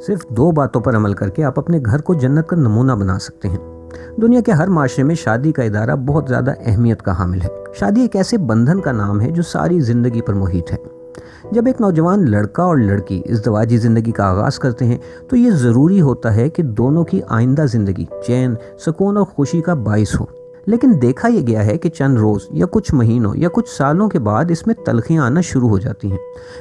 صرف 2 باتوں پر عمل کر کے آپ اپنے گھر کو جنت کا نمونہ بنا سکتے ہیں۔ دنیا کے ہر معاشرے میں شادی کا ادارہ بہت زیادہ اہمیت کا حامل ہے۔ شادی ایک ایسے بندھن کا نام ہے جو ساری زندگی پر محیط ہے۔ جب ایک نوجوان لڑکا اور لڑکی ازدواجی زندگی کا آغاز کرتے ہیں تو یہ ضروری ہوتا ہے کہ دونوں کی آئندہ زندگی چین، سکون اور خوشی کا باعث ہو۔ لیکن دیکھا یہ گیا ہے کہ چند روز یا کچھ مہینوں یا کچھ سالوں کے بعد اس میں تلخیاں آنا شروع ہو جاتی ہیں۔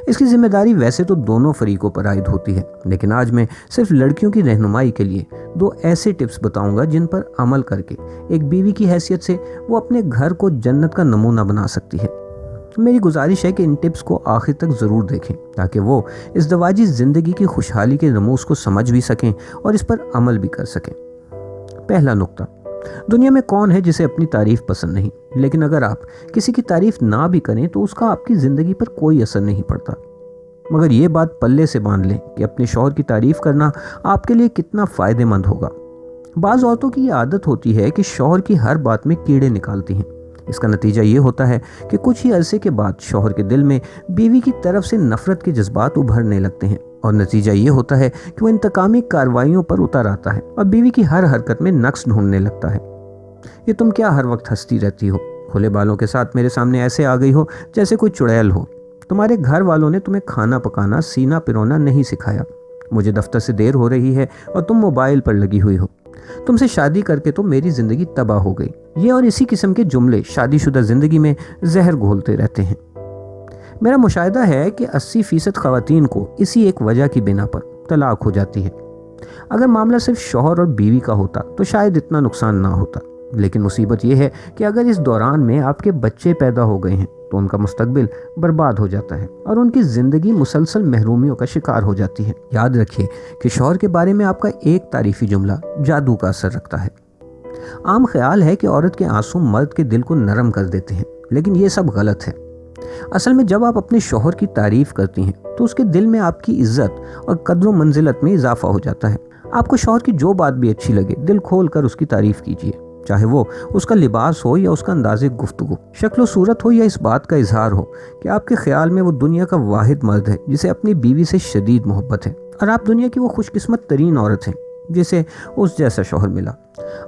اس کی ذمہ داری ویسے تو دونوں فریقوں پر عائد ہوتی ہے، لیکن آج میں صرف لڑکیوں کی رہنمائی کے لیے 2 ایسے ٹپس بتاؤں گا جن پر عمل کر کے ایک بیوی کی حیثیت سے وہ اپنے گھر کو جنت کا نمونہ بنا سکتی ہے۔ میری گزارش ہے کہ ان ٹپس کو آخر تک ضرور دیکھیں تاکہ وہ ازدواجی زندگی کی خوشحالی کے رموز کو سمجھ بھی سکیں اور اس پر عمل بھی کر سکیں۔ پہلا نقطہ، دنیا میں کون ہے جسے اپنی تعریف پسند نہیں، لیکن اگر آپ کسی کی تعریف نہ بھی کریں تو اس کا آپ کی زندگی پر کوئی اثر نہیں پڑتا۔ مگر یہ بات پلے سے باندھ لیں کہ اپنے شوہر کی تعریف کرنا آپ کے لیے کتنا فائدہ مند ہوگا۔ بعض عورتوں کی یہ عادت ہوتی ہے کہ شوہر کی ہر بات میں کیڑے نکالتی ہیں۔ اس کا نتیجہ یہ ہوتا ہے کہ کچھ ہی عرصے کے بعد شوہر کے دل میں بیوی کی طرف سے نفرت کے جذبات ابھرنے لگتے ہیں، اور نتیجہ یہ ہوتا ہے کہ وہ انتقامی کارروائیوں پر اتر آتا ہے اور بیوی کی ہر حرکت میں نقص ڈھونڈنے لگتا ہے۔ یہ تم کیا ہر وقت ہنستی رہتی ہو؟ کھلے بالوں کے ساتھ میرے سامنے ایسے آ گئی ہو جیسے کوئی چڑیل ہو۔ تمہارے گھر والوں نے تمہیں کھانا پکانا، سینہ پرونا نہیں سکھایا۔ مجھے دفتر سے دیر ہو رہی ہے اور تم موبائل پر لگی ہوئی ہو۔ تم سے شادی کر کے تو میری زندگی تباہ ہو گئی۔ یہ اور اسی قسم کے جملے شادی شدہ زندگی میں زہر گھولتے رہتے ہیں۔ میرا مشاہدہ ہے کہ 80% خواتین کو اسی ایک وجہ کی بنا پر طلاق ہو جاتی ہے۔ اگر معاملہ صرف شوہر اور بیوی کا ہوتا تو شاید اتنا نقصان نہ ہوتا، لیکن مصیبت یہ ہے کہ اگر اس دوران میں آپ کے بچے پیدا ہو گئے ہیں تو ان کا مستقبل برباد ہو جاتا ہے اور ان کی زندگی مسلسل محرومیوں کا شکار ہو جاتی ہے۔ یاد رکھیے کہ شوہر کے بارے میں آپ کا ایک تعریفی جملہ جادو کا اثر رکھتا ہے۔ عام خیال ہے کہ عورت کے آنسو مرد کے دل کو نرم کر دیتے ہیں، لیکن یہ سب غلط ہے۔ اصل میں جب آپ اپنے شوہر کی تعریف کرتی ہیں تو اس کے دل میں آپ کی عزت اور قدر و منزلت میں اضافہ ہو جاتا ہے۔ آپ کو شوہر کی جو بات بھی اچھی لگے، دل کھول کر اس کی تعریف کیجیے، چاہے وہ اس کا لباس ہو یا اس کا انداز گفتگو، شکل و صورت ہو یا اس بات کا اظہار ہو کہ آپ کے خیال میں وہ دنیا کا واحد مرد ہے جسے اپنی بیوی سے شدید محبت ہے، اور آپ دنیا کی وہ خوش قسمت ترین عورت ہیں جسے اس جیسا شوہر ملا۔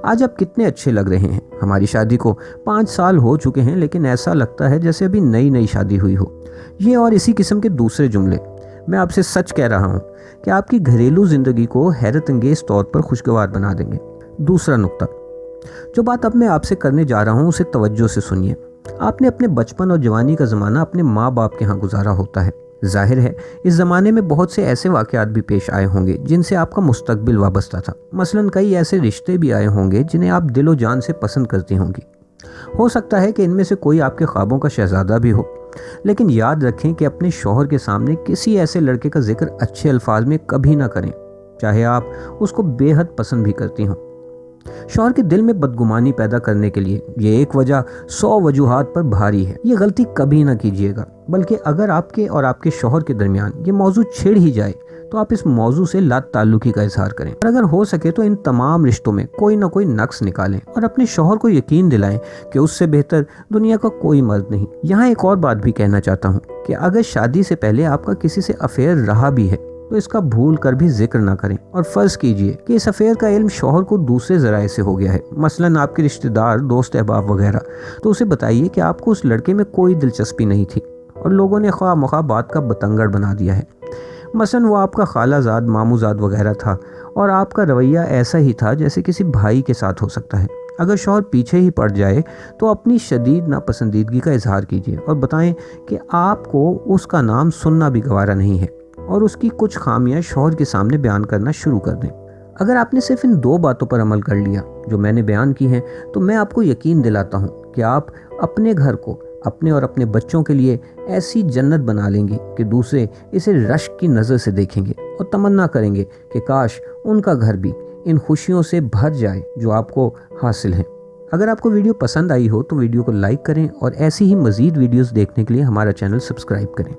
آج آپ کتنے اچھے لگ رہے ہیں۔ ہماری شادی کو 5 سال ہو چکے ہیں، لیکن ایسا لگتا ہے جیسے ابھی نئی شادی ہوئی ہو۔ یہ اور اسی قسم کے دوسرے جملے میں آپ سے سچ کہہ رہا ہوں کہ آپ کی گھریلو زندگی کو حیرت انگیز طور پر خوشگوار بنا دیں گے۔ دوسرا نقطہ، جو بات اب میں آپ سے کرنے جا رہا ہوں اسے توجہ سے سنیے۔ آپ نے اپنے بچپن اور جوانی کا زمانہ اپنے ماں باپ کے ہاں گزارا ہوتا ہے۔ ظاہر ہے اس زمانے میں بہت سے ایسے واقعات بھی پیش آئے ہوں گے جن سے آپ کا مستقبل وابستہ تھا۔ مثلاً کئی ایسے رشتے بھی آئے ہوں گے جنہیں آپ دل و جان سے پسند کرتی ہوں گی۔ ہو سکتا ہے کہ ان میں سے کوئی آپ کے خوابوں کا شہزادہ بھی ہو، لیکن یاد رکھیں کہ اپنے شوہر کے سامنے کسی ایسے لڑکے کا ذکر اچھے الفاظ میں کبھی نہ کریں، چاہے آپ اس کو بے حد پسند بھی کرتی ہوں۔ شوہر کے دل میں بدگمانی پیدا کرنے کے لیے یہ ایک وجہ 100 وجوہات پر بھاری ہے۔ یہ غلطی کبھی نہ کیجیے گا، بلکہ اگر آپ کے اور آپ کے شوہر کے درمیان یہ موضوع چھڑ ہی جائے تو آپ اس موضوع سے لا تعلقی کا اظہار کریں، اور اگر ہو سکے تو ان تمام رشتوں میں کوئی نہ کوئی نقص نکالیں اور اپنے شوہر کو یقین دلائیں کہ اس سے بہتر دنیا کا کوئی مرد نہیں۔ یہاں ایک اور بات بھی کہنا چاہتا ہوں کہ اگر شادی سے پہلے آپ کا کسی سے افیئر رہا بھی ہے تو اس کا بھول کر بھی ذکر نہ کریں، اور فرض کیجئے کہ اس افیئر کا علم شوہر کو دوسرے ذرائع سے ہو گیا ہے، مثلاً آپ کے رشتہ دار، دوست احباب وغیرہ، تو اسے بتائیے کہ آپ کو اس لڑکے میں کوئی دلچسپی نہیں تھی اور لوگوں نے خواہ مخواہ بات کا بتنگڑ بنا دیا ہے۔ مثلاً وہ آپ کا خالہ زاد، ماموں زاد وغیرہ تھا اور آپ کا رویہ ایسا ہی تھا جیسے کسی بھائی کے ساتھ ہو سکتا ہے۔ اگر شوہر پیچھے ہی پڑ جائے تو اپنی شدید ناپسندیدگی کا اظہار کیجیے اور بتائیں کہ آپ کو اس کا نام سننا بھی گوارا نہیں ہے، اور اس کی کچھ خامیاں شوہر کے سامنے بیان کرنا شروع کر دیں۔ اگر آپ نے صرف ان 2 باتوں پر عمل کر لیا جو میں نے بیان کی ہیں تو میں آپ کو یقین دلاتا ہوں کہ آپ اپنے گھر کو اپنے اور اپنے بچوں کے لیے ایسی جنت بنا لیں گی کہ دوسرے اسے رشک کی نظر سے دیکھیں گے اور تمنا کریں گے کہ کاش ان کا گھر بھی ان خوشیوں سے بھر جائے جو آپ کو حاصل ہیں۔ اگر آپ کو ویڈیو پسند آئی ہو تو ویڈیو کو لائک کریں اور ایسی ہی مزید ویڈیوز دیکھنے کے لیے ہمارا چینل سبسکرائب کریں۔